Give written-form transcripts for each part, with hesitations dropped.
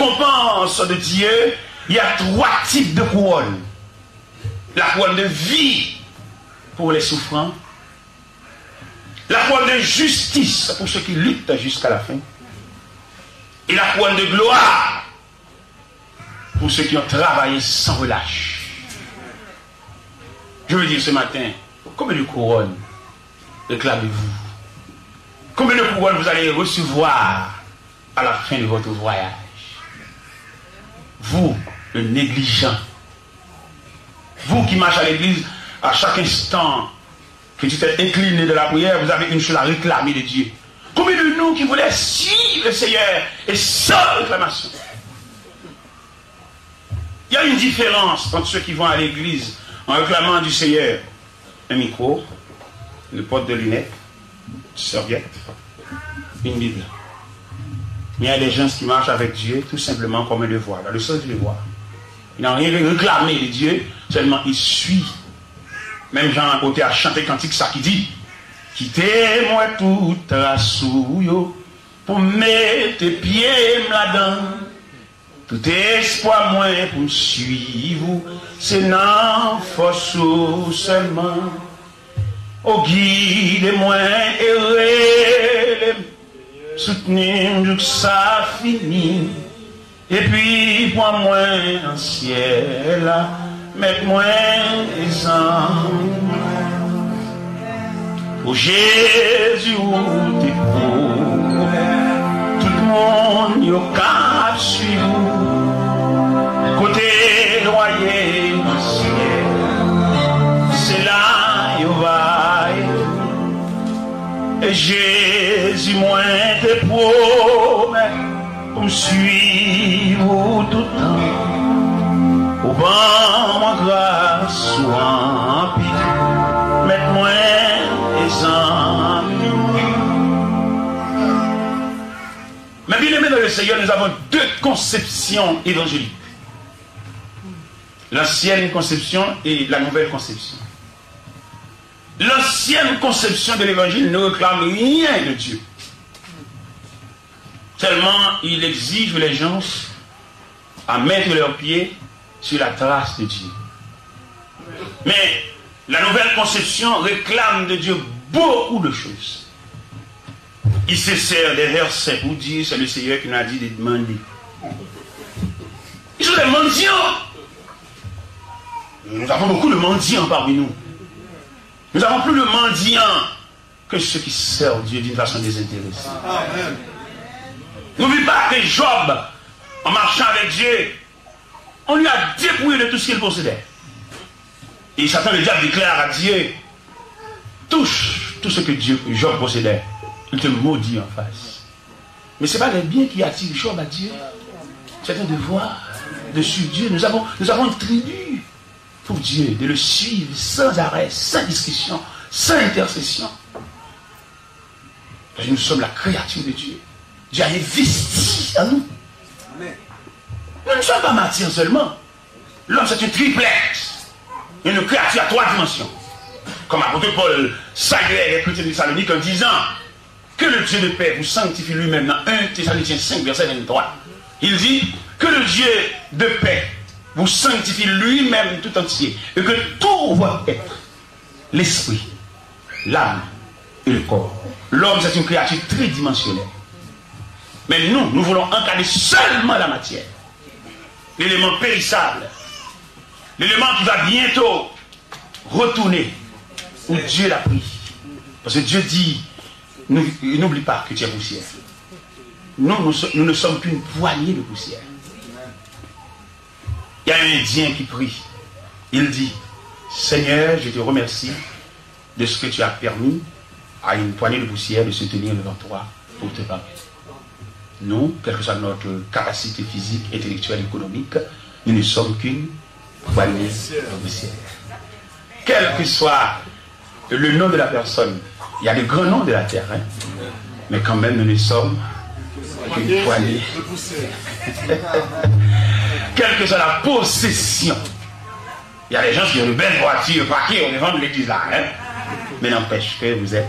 récompense de Dieu, il y a 3 types de couronnes. La couronne de vie pour les souffrants. La couronne de justice pour ceux qui luttent jusqu'à la fin. Et la couronne de gloire pour ceux qui ont travaillé sans relâche. Je veux dire ce matin, combien de couronnes réclamez-vous? Combien de couronnes vous allez recevoir à la fin de votre voyage? Vous, le négligent, vous qui marchez à l'église à chaque instant que tu t'es incliné de la prière, vous avez une chose à réclamer de Dieu. Combien de nous qui voulaient suivre le Seigneur et sans réclamation? Il y a une différence entre ceux qui vont à l'église en réclamant du Seigneur un micro, une porte de lunettes, une serviette, une Bible. Mais il y a des gens qui marchent avec Dieu tout simplement comme un devoir, dans le sens du devoir. Ils n'ont rien réclamé de Dieu, seulement ils suivent. Même Jean à côté a chanté cantique ça qui dit: quittez-moi tout à souillot pour mettre tes pieds là-dedans. Tout espoir moins pour me suivre, c'est non force seulement. Au guide-moi errer, soutenir que ça finit. Et puis pour moi en ciel, mettre-moi les âmes. Pour Jésus ou t'es pour, tout le monde y a qu'à suivre. Côté loyer du ciel, c'est là y va. Et Jésus moi te promets pour me suivre tout le temps. Au vent moi grâce ou en pitié, mette-moi les amis. Mais bien aimé dans le Seigneur, nous avons 2 conceptions évangéliques. L'ancienne conception et la nouvelle conception. L'ancienne conception de l'évangile ne réclame rien de Dieu. Tellement il exige les gens à mettre leurs pieds sur la trace de Dieu. Mais la nouvelle conception réclame de Dieu beaucoup de choses. Il se sert des versets pour dire c'est le Seigneur qui nous a dit de demander. Ils sont des mendiants. Nous avons beaucoup de mendiants parmi nous. Nous avons plus de mendiants que ceux qui servent Dieu d'une façon désintéressée. N'oublie pas que Job, en marchant avec Dieu, on lui a dépouillé de tout ce qu'il possédait. Et Satan, le diable, déclare à Dieu: touche tout ce que Job possédait, il te maudit en face. Mais ce n'est pas les biens qui attirent Job à Dieu. C'est un devoir de suivre Dieu. Nous avons une tribu pour Dieu, de le suivre sans arrêt, sans discussion, sans intercession. Parce que nous sommes la créature de Dieu. Dieu a investi en nous. Nous ne sommes pas martyrs seulement. L'homme, c'est une triplex. Une créature à 3 dimensions. Comme l'apôtre Paul saluait les chrétiens de Thessalonique en disant que le Dieu de paix vous sanctifie lui-même dans 1 Thessaloniciens 5, verset 23. Il dit que le Dieu de paix vous sanctifie lui-même tout entier et que tout votre être, l'esprit, l'âme et le corps. L'homme, c'est une créature tridimensionnelle. Mais nous voulons encadrer seulement la matière. L'élément périssable. L'élément qui va bientôt retourner où Dieu l'a pris. Parce que Dieu dit, n'oublie pas que tu es poussière. Nous ne sommes qu'une poignée de poussière. Il y a un Indien qui prie. Il dit: Seigneur, je te remercie de ce que tu as permis à une poignée de poussière de se tenir devant toi pour te parler. Nous, quelle que soit notre capacité physique, intellectuelle, économique, nous ne sommes qu'une poignée de poussière. Quel que soit le nom de la personne, il y a de grands noms de la terre, hein? Mais quand même, nous ne sommes qu'une poignée de poussière. Quelle que soit la possession, il y a des gens qui ont de belles voitures parquées au devant de l'église là, hein? Mais n'empêche que vous êtes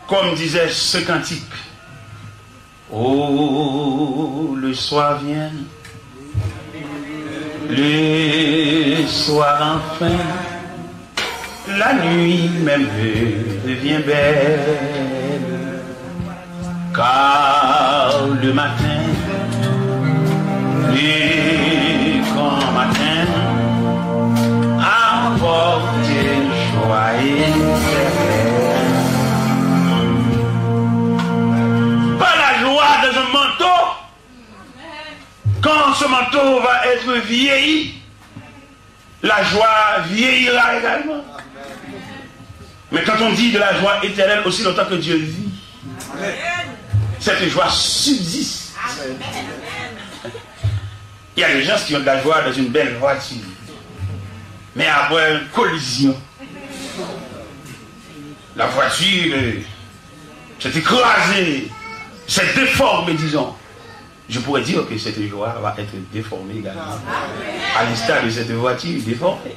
comme disait ce cantique. Oh, le soir vient, le soir enfin, la nuit même devient belle, car le matin, le grand matin, apporte joie éternelle. Pas la joie dans un manteau, quand ce manteau va être vieilli, la joie vieillira également. Mais quand on dit de la joie éternelle, aussi longtemps que Dieu vit, cette joie subsiste. Il y a des gens qui ont de la joie dans une belle voiture, mais après une collision, la voiture s'est écrasée, s'est déformée, disons. Je pourrais dire que cette joie va être déformée également. À l'instar de cette voiture déformée,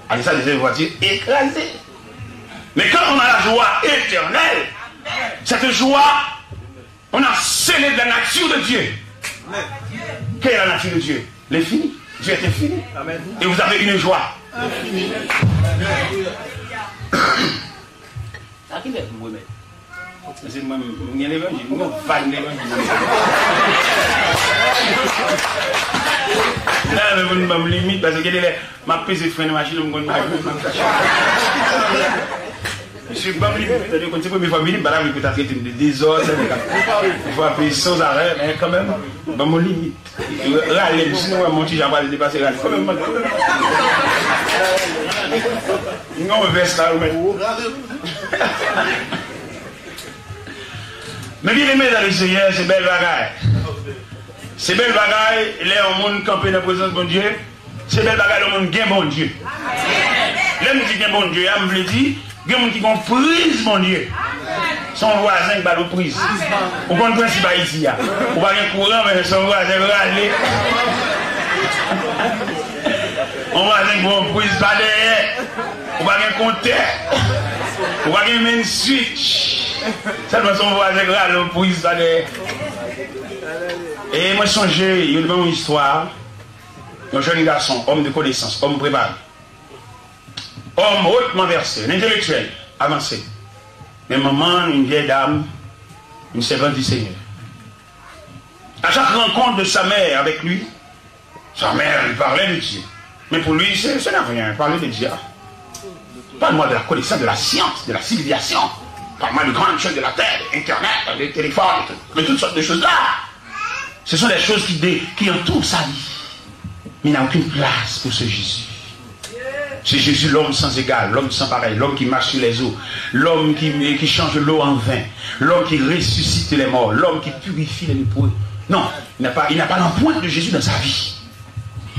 à l'instar de cette voiture écrasée. Mais quand on a la joie éternelle, cette joie, on a scellé de la nature de Dieu. Quelle est la nature de Dieu? L'infini. Dieu est infini. Amen. Et vous avez une joie. Infinie. À qui est-ce que vous mettez? C'est moi, il y a l'évangile, moi, je vais l'évangile. Là, je me limite parce que ma prise de frein de machine, je me je suis pas limite, c'est-à-dire que c'est la première fois que je vais traiter de désordre, il faut appeler sans arrêt, mais quand même, je me limite. Râler, sinon, mon petit, j'ai pas dépassé râler. Quand même, non, on verse là, mais bien aimé dans le Seigneur, c'est belle bagaille. C'est belle bagaille, là, on monde campé dans la présence de mon Dieu. C'est belle bagaille, le monde gagne bon Dieu. Là, nous disons bon Dieu, on me dit, il y a des gens qui ont prise, mon Dieu. Son voisin qui va le prise. Au contraire, si pas ici, on va aller courant, mais son voisin va aller. On va aller pour prise pas derrière. On va aller compter. On va aller main switch. Seulement son voisin va le prise pas derrière. Et moi, je songe, il y a une histoire. Un jeune garçon, homme de connaissance, homme préparé. Homme hautement versé, un intellectuel, avancé. Mais maman, une vieille dame, une servante du Seigneur. À chaque rencontre de sa mère avec lui, sa mère lui parlait de Dieu. Mais pour lui, ce n'est rien, parler de Dieu. Parle-moi de la connaissance, de la science, de la civilisation. Parle-moi de grandes choses de la terre, Internet, des téléphones, de toutes sortes de choses-là. Ce sont des choses qui entourent sa vie. Mais il n'a aucune place pour ce Jésus. C'est Jésus, l'homme sans égal, l'homme sans pareil, l'homme qui marche sur les eaux, l'homme qui change l'eau en vin, l'homme qui ressuscite les morts, l'homme qui purifie les lépreux. Non, il n'a pas l'empreinte de Jésus dans sa vie.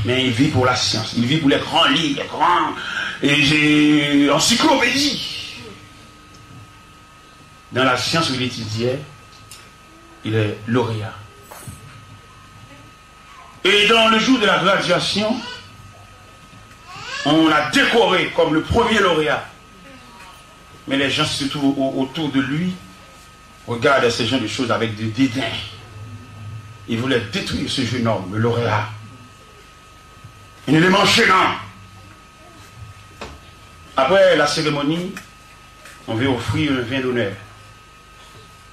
Mais il vit pour la science, il vit pour les grands livres, les grands encyclopédies. Dans la science où il étudiait, il est lauréat. Et dans le jour de la graduation, on l'a décoré comme le premier lauréat. Mais les gens surtout autour de lui regardent ces gens de choses avec des dédain. Ils voulaient détruire ce jeune homme, le lauréat. Une élément gênant. Après la cérémonie, on veut offrir un vin d'honneur.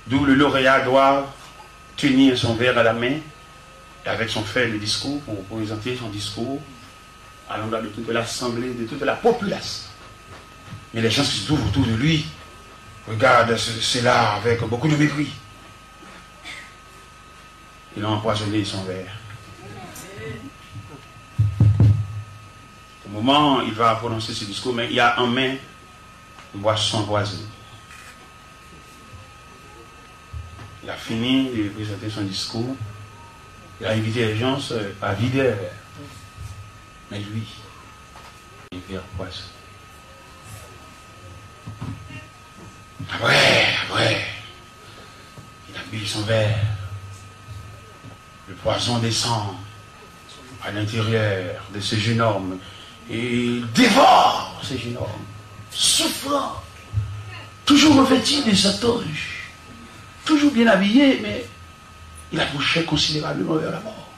D'où le lauréat doit tenir son verre à la main et avec son frère le discours pour présenter son discours à l'endroit de toute l'assemblée, de toute la population. Mais les gens qui se trouvent autour de lui regardent cela avec beaucoup de mépris. Il a empoisonné son verre. Au moment où il va prononcer ce discours, mais il y a en main une boisson voisine. Il a fini de présenter son discours. Il a invité les gens à vider les verres. Mais lui, il verre poison. Après, il a bu son verre. Le poison descend à l'intérieur de ce jeune homme et il dévore ce jeune homme, souffrant, toujours revêtu de sa toge, toujours bien habillé, mais il approchait considérablement vers la mort.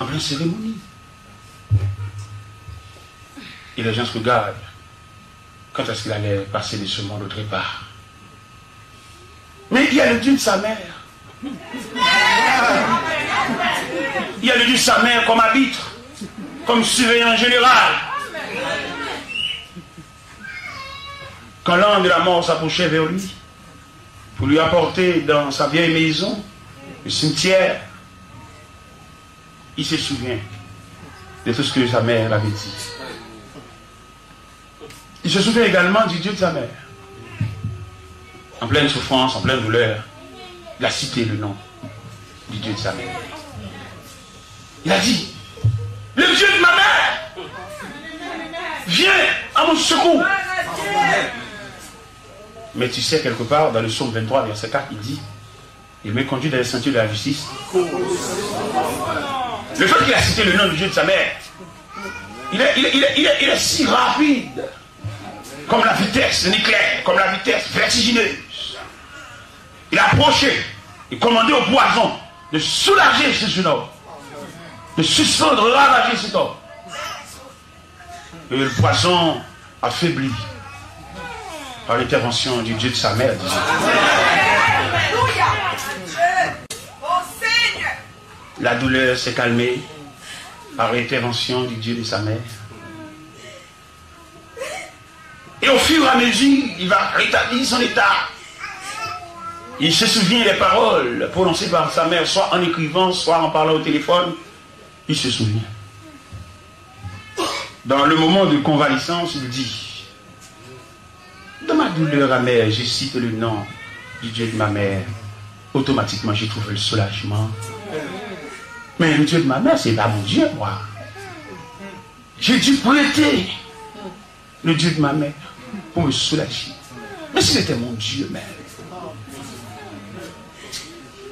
En pleine cérémonie. Et les gens se regardent. Quand est-ce qu'il allait passer de ce monde autre part? Mais il y a le Dieu de sa mère. Il y a le Dieu de sa mère comme arbitre, comme surveillant général. Quand l'ange de la mort s'approchait vers lui, pour lui apporter dans sa vieille maison, le cimetière, il se souvient de tout ce que sa mère avait dit. Il se souvient également du Dieu de sa mère. En pleine souffrance, en pleine douleur, il a cité le nom du Dieu de sa mère. Il a dit, le Dieu de ma mère, viens à mon secours. Mais tu sais, quelque part, dans le psaume 23, verset 4, il dit, il me conduit dans les sentiers de la justice. Le fait qu'il a cité le nom du Dieu de sa mère, il est si rapide, comme la vitesse d'un éclair, comme la vitesse vertigineuse. Il a approché et commandé au poison de soulager ce jeune homme, de suspendre, ravager cet homme. Et le poison affaibli par l'intervention du Dieu de sa mère. La douleur s'est calmée par l'intervention du Dieu de sa mère. Et au fur et à mesure, il va rétablir son état. Il se souvient des paroles prononcées par sa mère, soit en écrivant, soit en parlant au téléphone. Il se souvient. Dans le moment de convalescence, il dit, dans ma douleur amère, je cite le nom du Dieu de ma mère. Automatiquement, j'ai trouvé le soulagement. Mais le Dieu de ma mère, c'est pas mon Dieu, moi. J'ai dû prêter le Dieu de ma mère pour me soulager. Mais c'était mon Dieu, mère.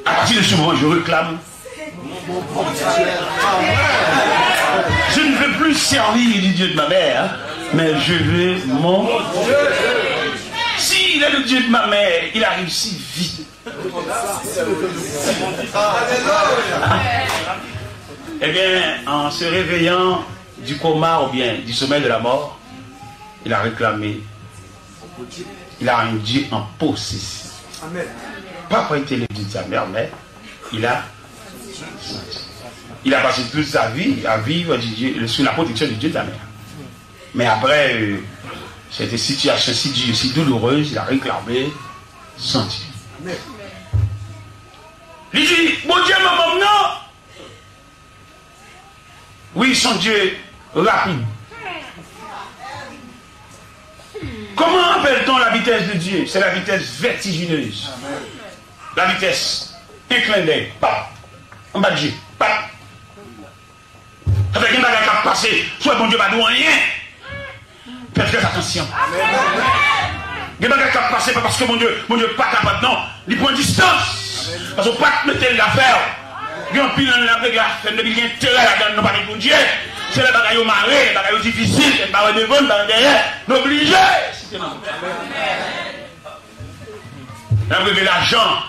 À partir de ce moment, je réclame. Je ne veux plus servir du Dieu de ma mère, mais je veux mon Dieu. S'il est le Dieu de ma mère, il arrive si vite. Eh bien, en se réveillant du coma ou bien du sommeil de la mort, il a réclamé. Il a un Dieu en possession. Pas pour être le Dieu de sa mère, mais il a passé toute sa vie à vivre sous la protection du Dieu de la mère. Mais après cette situation si dure, si douloureuse, il a réclamé son Dieu. Il dit, mon Dieu, maman, non. Oui, son Dieu rapide. Comment appelle-t-on la vitesse de Dieu? C'est la vitesse vertigineuse. La vitesse, un clin d'œil, pap, en bas de Dieu, pap. Ça fait qu'un bagage qui a passé, soit bon Dieu va dire rien. Faites attention. Un bagage qui a passé, pas parce que mon Dieu pas capable, non. Il prend distance. Parce que pas mettre l'affaire. Il y a un pile dans la grâce, il y a un intérêt là-dedans, nous parler pour Dieu. C'est le bagage marré, le bagage difficile, le bagage devant, le bagage derrière. N'obligez. Nous avons l'argent,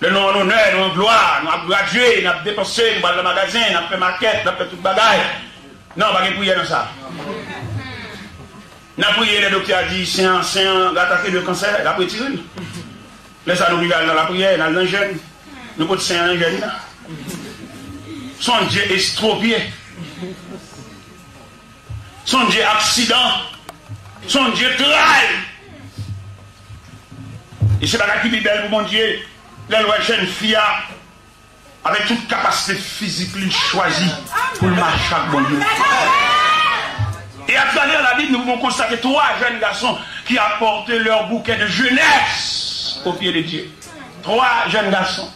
le nom en honneur, nous en gloire, nous avons gradué, nous avons dépensé, nous avons le magasin, nous avons fait maquette, nous avons fait tout le bagage. Non, on va pas prier dans ça. Nous avons prié, le docteur a dit, c'est un attaqué de cancer, il a pris tiré. Laissez nous regarder dans la prière, dans le jeune. Nous pouvons c'est un jeune là. Son Dieu estropié. Son Dieu accident. Son Dieu trahi. Et c'est pas la qui est belle pour mon Dieu. Les lois jeunes filles avec toute capacité physique lui choisie pour le marcher avec mon Dieu. Et à travers la Bible, nous pouvons constater 3 jeunes garçons qui apportaient leur bouquet de jeunesse au pied de Dieu. 3 jeunes garçons.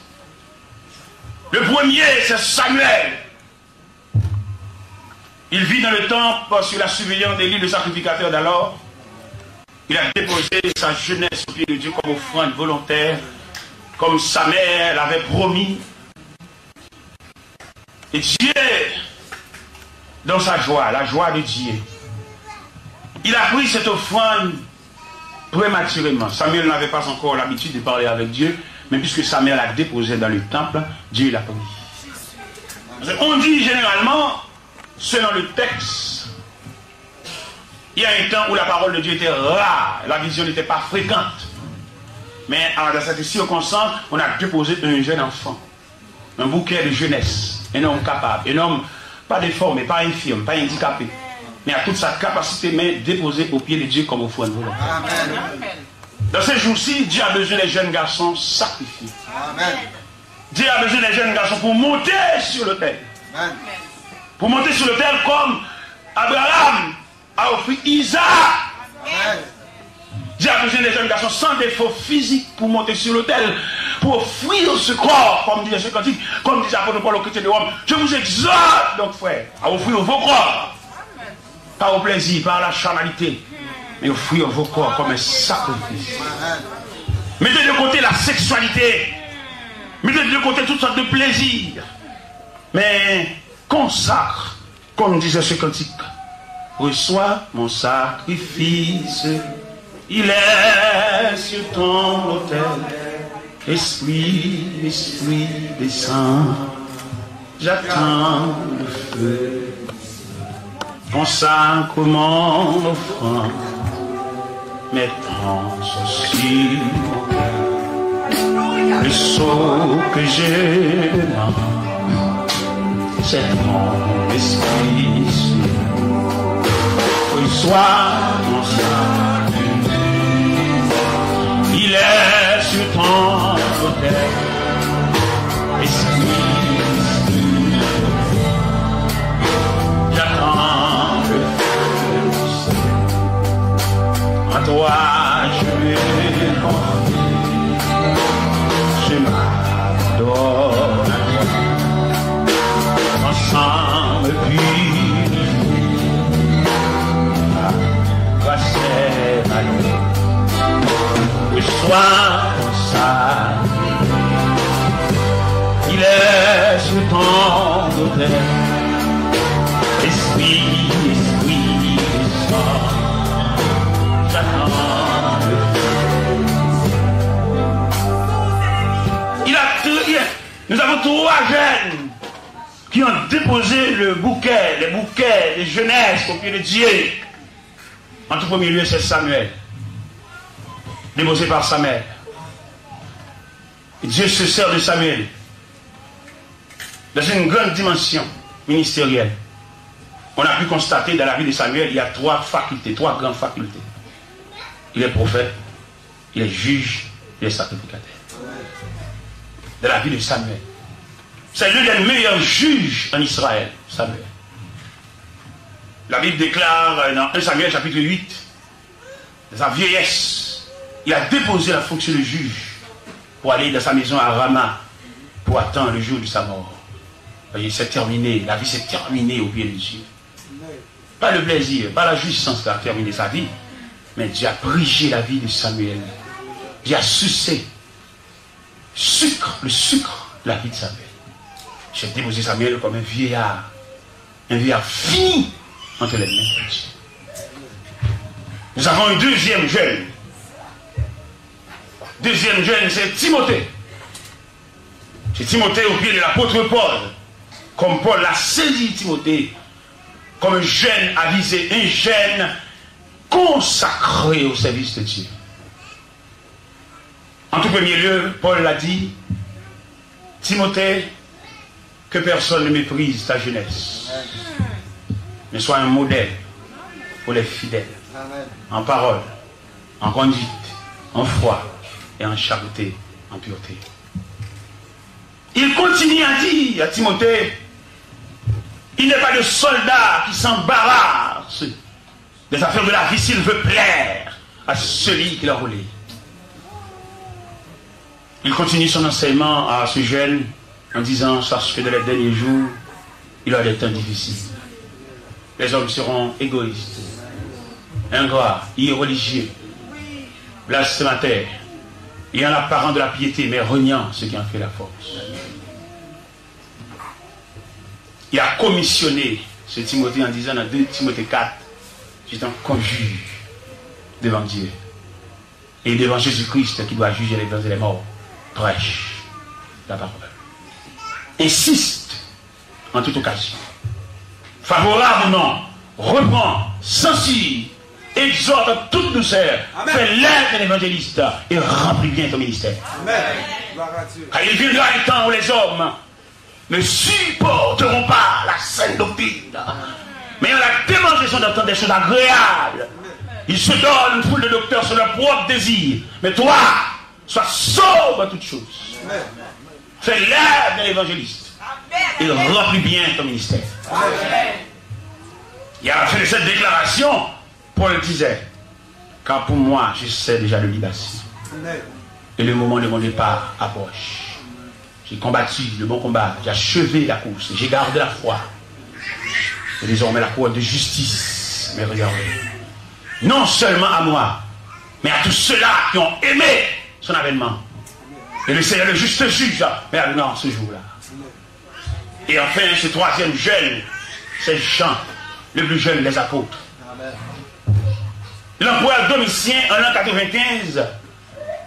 Le premier, c'est Samuel. Il vit dans le temple sous la surveillance d'Élie, le sacrificateur d'alors. Il a déposé sa jeunesse au pied de Dieu comme offrande volontaire, comme sa mère l'avait promis. Et Dieu, dans sa joie, la joie de Dieu, il a pris cette offrande prématurément. Samuel n'avait pas encore l'habitude de parler avec Dieu, mais puisque Samuel l'a déposé dans le temple, Dieu l'a pris. On dit généralement, selon le texte, il y a un temps où la parole de Dieu était rare, la vision n'était pas fréquente. Mais dans cette circonstance, on a déposé un jeune enfant, un bouquet de jeunesse, un homme capable, un homme pas déformé, pas infirme, pas handicapé, mais à toute sa capacité, mais déposé au pied de Dieu comme offrande volontaire. Amen. Dans ces jours-ci, Dieu a besoin des jeunes garçons sacrifiés. Amen. Dieu a besoin des jeunes garçons pour monter sur l'autel. Pour monter sur l'autel comme Abraham a offert Isaac. Amen. Dieu a besoin des jeunes garçons sans défaut physique pour monter sur l'autel, pour offrir ce corps, comme disait ce cantique, comme disait l'apôtre Paul aux chrétiens de Rome. Je vous exhorte donc, frère, à offrir vos corps. Pas au plaisir, pas à la charnalité, mais offrir vos corps comme un sacrifice. Mettez de côté la sexualité. Mettez de côté toutes sortes de plaisirs. Mais consacre, comme disait ce cantique. Reçois mon sacrifice. Il est sur ton autel. Esprit, esprit descend. J'attends le feu. Consacre mon offrande. Mais prends aussi le sceau que je demande, c'est mon esprit. Reçois mon salut. Il est sur ton autel. Esprit, esprit. J'attends le feu. À toi je vais confier. Je m'adore. Ensemble puis voici ma nuit. Le soir ça, il est sur ton autel. Esprit, esprit, descend. J'attends le feu. Nous avons 3 jeunes qui ont déposé le bouquet, les bouquets de jeunesse au pied de Dieu. En tout premier lieu, c'est Samuel, déposé par Samuel. Et Dieu se sert de Samuel dans une grande dimension ministérielle. On a pu constater dans la vie de Samuel, il y a 3 facultés, 3 grandes facultés. Il est prophète, il est juge, il est sacrificateur. Dans la vie de Samuel. C'est l'un des meilleurs juges en Israël, Samuel. La Bible déclare dans 1 Samuel chapitre 8, dans sa vieillesse, il a déposé la fonction de juge pour aller dans sa maison à Rama pour attendre le jour de sa mort. Voyez, c'est terminé, la vie s'est terminée au pied de Dieu. Pas le plaisir, pas la jouissance qui a terminé sa vie, mais Dieu a prigé la vie de Samuel. Dieu a sucé le sucre de la vie de Samuel. J'ai déposé Samuel comme un vieillard fini entre les mains de Dieu. Nous avons un deuxième jeune. Deuxième jeune, c'est Timothée. C'est Timothée au pied de l'apôtre Paul. Comme Paul l'a saisi Timothée comme un jeune avisé, un jeune consacré au service de Dieu. En tout premier lieu, Paul l'a dit, Timothée, que personne ne méprise ta jeunesse, mais sois un modèle pour les fidèles, en parole, en conduite, en foi et en charité, en pureté. Il continue à dire à Timothée, il n'est pas de soldat qui s'embarrasse des affaires de la vie s'il veut plaire à celui qui l'a roulé. Il continue son enseignement à ce jeune en disant, sache que dans les derniers jours, il y aura des temps difficiles. Les hommes seront égoïstes, ingrats, irreligieux, blasphémataires, ayant l'apparence de la piété, mais reniant ce qui en fait la force. Il a commissionné ce Timothée en disant dans 2 Timothée 4, j'étais un conjuge devant Dieu. Et devant Jésus-Christ qui doit juger les vivants et les morts, prêche la parole. Insiste en toute occasion. Favorablement, reprend, censure, exhorte toute douceur, fait l'aide de l'évangéliste et remplit bien ton ministère. Car il viendra un temps où les hommes ne supporteront pas la saine doctrine, mais ont la démonstration d'entendre des choses agréables. Ils se donnent une foule de docteurs sur leur propre désir. Mais toi, sois sobre à toutes choses. Fais l'aide de l'évangéliste et remplis bien ton ministère. Il a fait cette déclaration. Paul disait, car pour moi, je sais déjà le libation. Et le moment de mon départ approche. J'ai combattu le bon combat, j'ai achevé la course, j'ai gardé la foi. Et désormais la couronne de justice m'est réservée. Non seulement à moi, mais à tous ceux-là qui ont aimé son avènement. Et le Seigneur, le juste juge, mais à non, ce jour-là. Et enfin, ce troisième jeune, c'est Jean, le plus jeune des apôtres. L'empereur Domitien, en l'an 95,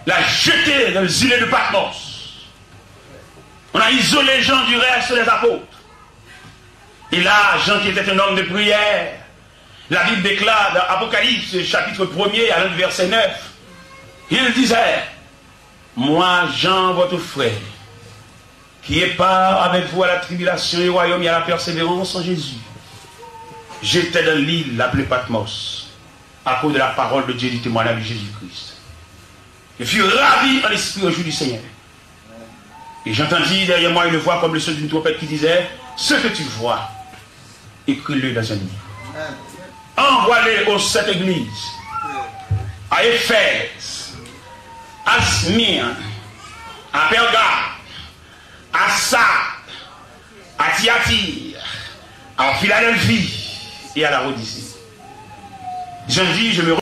l'a jeté dans les îles de Patmos. On a isolé Jean du reste des apôtres. Et là, Jean qui était un homme de prière, la Bible déclare dans Apocalypse, chapitre 1er, à verset 9, il disait, moi, Jean, votre frère, qui est part avec vous à la tribulation et au royaume et à la persévérance en Jésus, j'étais dans l'île appelée Patmos, à cause de la parole de Dieu du témoignage de Jésus-Christ. Je fus ravi en l'esprit au jour du Seigneur. Et j'entendis derrière moi une voix comme le son d'une trompette qui disait, ce que tu vois, écris-le dans un livre. Envoie-les aux sept églises, à Éphèse, à Smyrne, à Pergame, à Sardes, à Thyatire, à Philadelphie et à la Odyssée. Je me